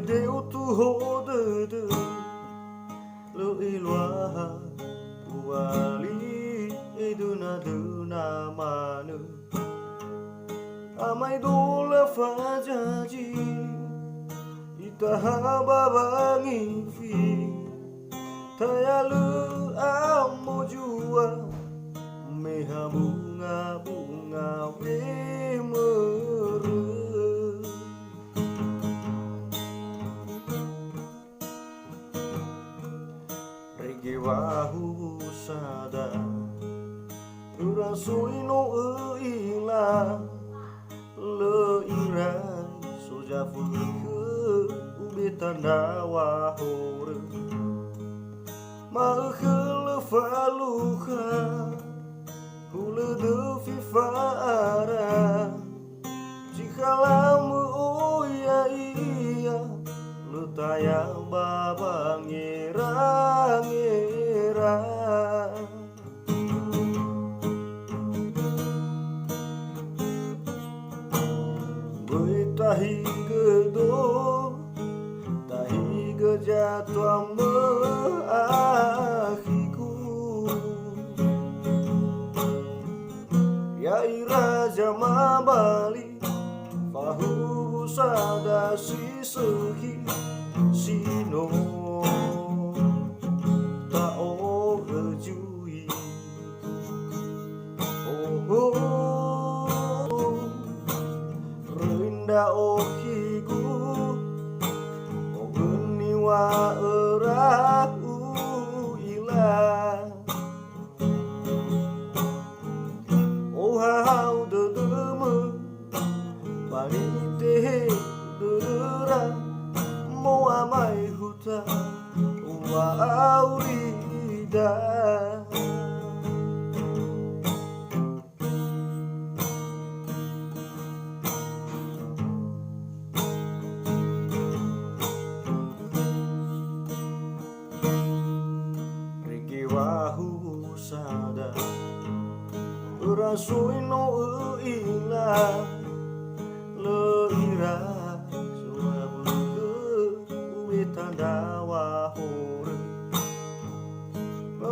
đều tu hô từ từ lưỡi loa wali duna manu amai dola fajaji itaha babangi fi tayalu amo jua meha bunga wemeru regi wahu sada urasui no ila le irai soja fulke ubetanda wahore ma khul faluha hule de fifara jikalau iya iya lu tayang baba ngira tahi gedo tahi gejatuh akiku ya iraja mabali fahu sada si sehi sino ta o gejui renda okiku ogeni wa eraku ila hau dedeme panite dedera mo amai huta wa aurida regi wahu sada rasui no ila le ira suabu ke uitanda wahore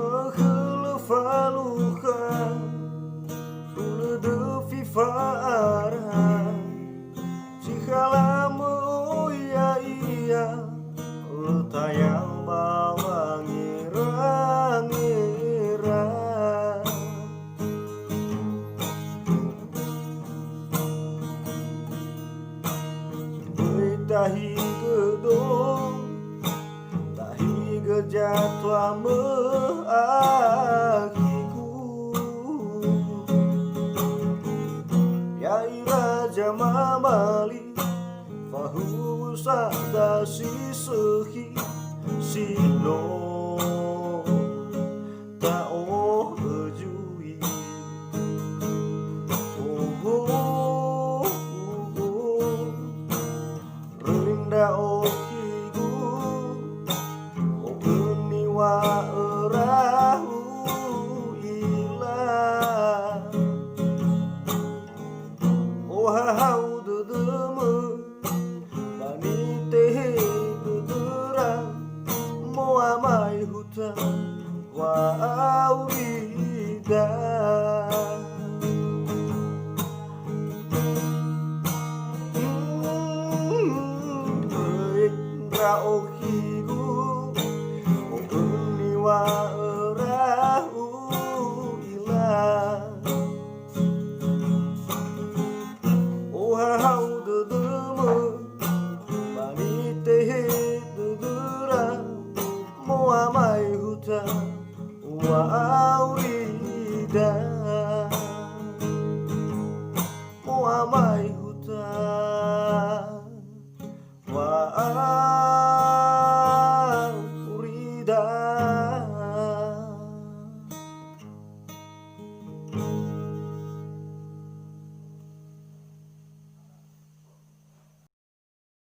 akhul faluka ule de fifara jikalau iya iya le tayang bawa ngira tahi gedong tahi gejatuh akiku ya iraja mamali fahu sada si sehi sino ta o ejui renda okiku ogeni wa erahu ila hau dedeme panite dedera mo amai huta wa aurida okiku